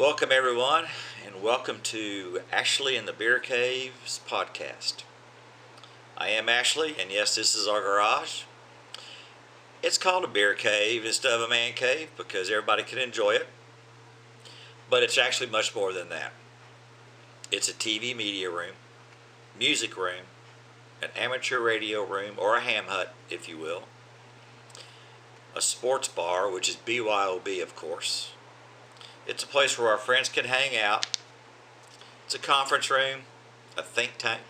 Welcome, everyone, and welcome to Ashley and the Beer Caves podcast. I am Ashley, and yes, this is our garage. It's called a beer cave instead of a man cave because everybody can enjoy it, but it's actually much more than that. It's a TV media room, music room, an amateur radio room, or a ham hut, if you will, a sports bar, which is BYOB, of course. It's a place where our friends can hang out. It's a conference room, a think tank,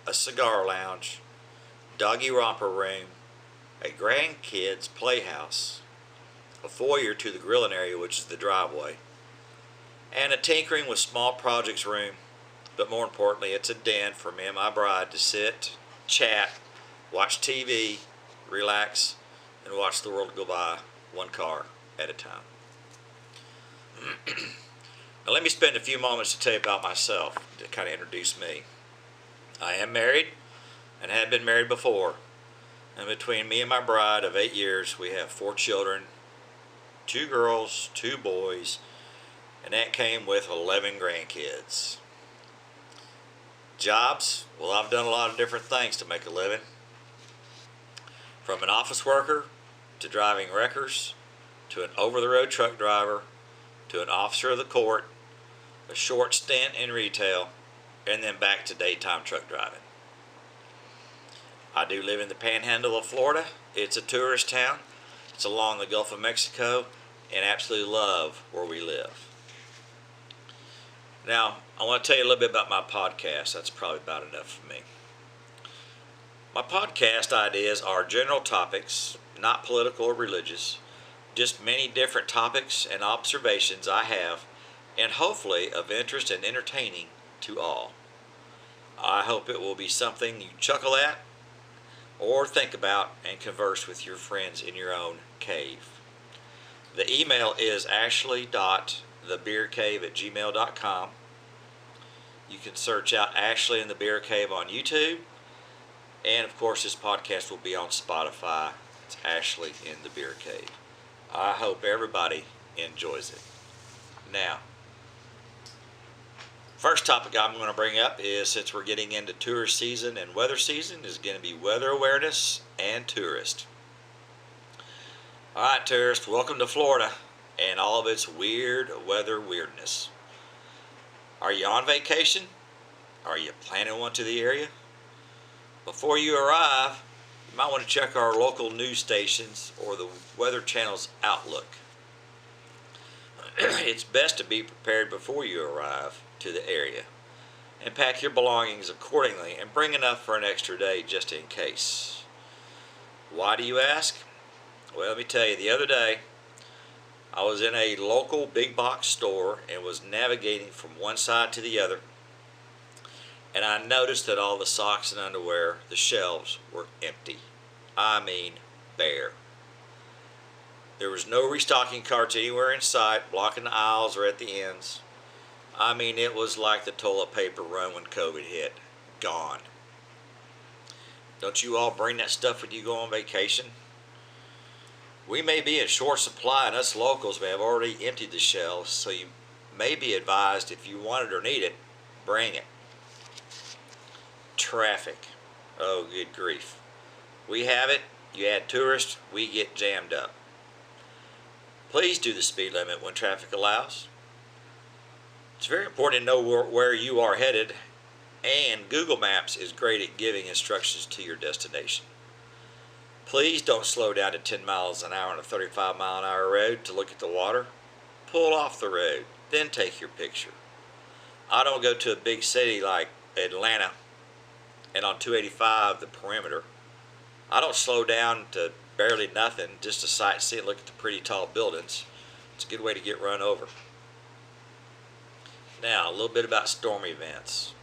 a cigar lounge, doggy romper room, a grandkids playhouse, a foyer to the grilling area, which is the driveway, and a tinkering with small projects room. But more importantly, it's a den for me and my bride to sit, chat, watch TV, relax, and watch the world go by one car at a time. Now let me spend a few moments to tell you about myself to kind of introduce me. I am married and have been married before. And between me and my bride of 8 years, we have 4 children, 2 girls, 2 boys, and that came with 11 grandkids. Jobs, well, I've done a lot of different things to make a living. From an office worker to driving wreckers to an over-the-road truck driver to an officer of the court, a short stint in retail, and then back to daytime truck driving. I do live in the panhandle of Florida. It's a tourist town. It's along the Gulf of Mexico, and absolutely love where we live. Now, I want to tell you a little bit about my podcast. That's probably about enough for me. My podcast ideas are general topics, not political or religious, just many different topics and observations I have, and hopefully of interest and entertaining to all. I hope it will be something you chuckle at or think about and converse with your friends in your own cave. The email is ashley.thebeercave@gmail.com. You can search out Ashley and the Beer Cave on YouTube, and of course this podcast will be on Spotify. It's Ashley in the Beer Cave. I hope everybody enjoys it. Now, first topic I'm going to bring up is, since we're getting into tourist season and weather season, is going to be weather awareness and tourist. Alright, tourist, welcome to Florida and all of its weird weather weirdness. Are you on vacation? Are you planning one to the area? Before you arrive, you might want to check our local news stations or the Weather Channel's Outlook. It's best to be prepared before you arrive to the area and pack your belongings accordingly and bring enough for an extra day just in case. Why do you ask? Well, let me tell you, the other day I was in a local big box store and was navigating from one side to the other, and I noticed that all the socks and underwear, the shelves, were empty. I mean, bare. There was no restocking carts anywhere in sight, blocking the aisles or at the ends. I mean, it was like the toilet paper run when COVID hit. Gone. Don't you all bring that stuff when you go on vacation? We may be in short supply, and us locals may have already emptied the shelves, so you may be advised, if you want it or need it, bring it. Traffic. Oh, good grief. We have it. You add tourists, we get jammed up. Please do the speed limit when traffic allows. It's very important to know where you are headed, and Google Maps is great at giving instructions to your destination. Please don't slow down to 10 miles an hour on a 35-mile-an-hour road to look at the water. Pull off the road, then take your picture. I don't go to a big city like Atlanta and on 285, the perimeter. I don't slow down to barely nothing just to sightsee and look at the pretty tall buildings. It's a good way to get run over. Now, a little bit about storm events.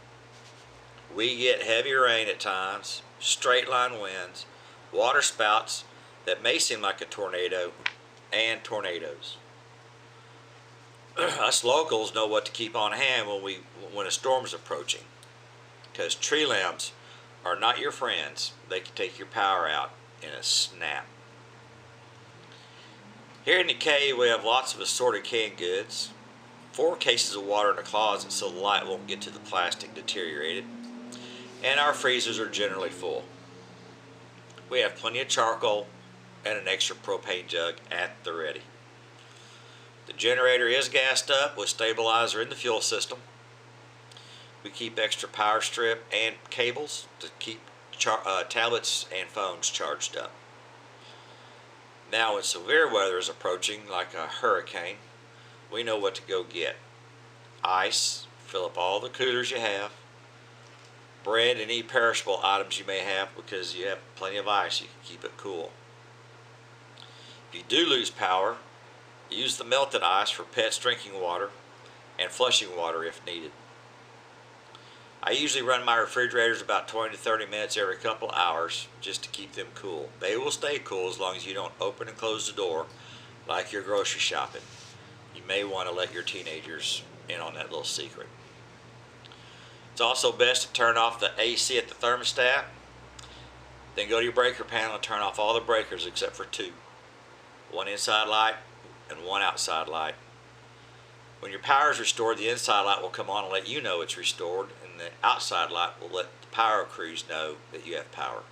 We get heavy rain at times, straight line winds, water spouts that may seem like a tornado, and tornadoes. Us locals know what to keep on hand when a storm is approaching, because tree limbs are not your friends. They can take your power out in a snap. Here in the cave, we have lots of assorted canned goods. 4 cases of water in the closet so the light won't get to the plastic deteriorated. And our freezers are generally full. We have plenty of charcoal and an extra propane jug at the ready. The generator is gassed up with stabilizer in the fuel system. We keep extra power strip and cables to keep tablets and phones charged up. Now when severe weather is approaching, like a hurricane, we know what to go get. Ice, fill up all the coolers you have. Bread and any perishable items you may have, because you have plenty of ice, you can keep it cool. If you do lose power, use the melted ice for pets drinking water and flushing water if needed. I usually run my refrigerators about 20 to 30 minutes every couple of hours just to keep them cool. They will stay cool as long as you don't open and close the door like you're grocery shopping. You may want to let your teenagers in on that little secret. It's also best to turn off the AC at the thermostat, then go to your breaker panel and turn off all the breakers except for 2. One inside light and one outside light. When your power is restored, the inside light will come on and let you know it's restored, and the outside light will let the power crews know that you have power.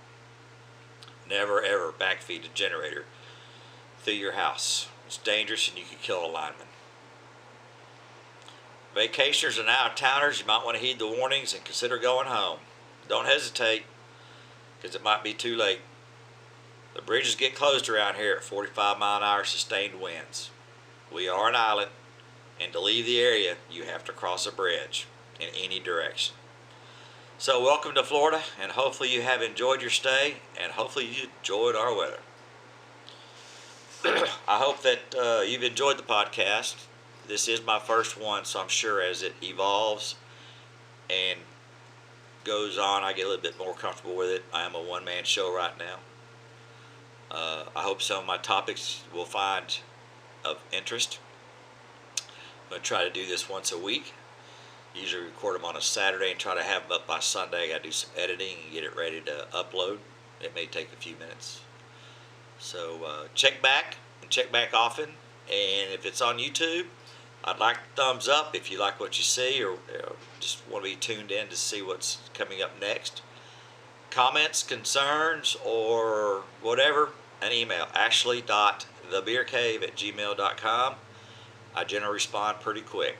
Never ever backfeed a generator through your house. It's dangerous and you can kill a lineman. Vacationers and out-of-towners, you might want to heed the warnings and consider going home. Don't hesitate, because it might be too late. The bridges get closed around here at 45-mile-an-hour sustained winds. We are an island, and to leave the area, you have to cross a bridge in any direction. So welcome to Florida, and hopefully you have enjoyed your stay, and hopefully you enjoyed our weather. I hope that you've enjoyed the podcast. This is my first one, so I'm sure as it evolves and goes on, I get a little bit more comfortable with it. I am a one-man show right now. I hope some of my topics will find of interest. I'm going to try to do this once a week. Usually record them on a Saturday and try to have them up by Sunday. I got to do some editing and get it ready to upload. It may take a few minutes. So check back and check back often. And if it's on YouTube, I'd like a thumbs up if you like what you see, or just want to be tuned in to see what's coming up next. Comments, concerns, or whatever, an email, ashley.thebeercave@gmail.com. I generally respond pretty quick.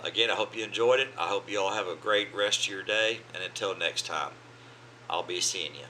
Again, I hope you enjoyed it. I hope you all have a great rest of your day, and until next time, I'll be seeing you.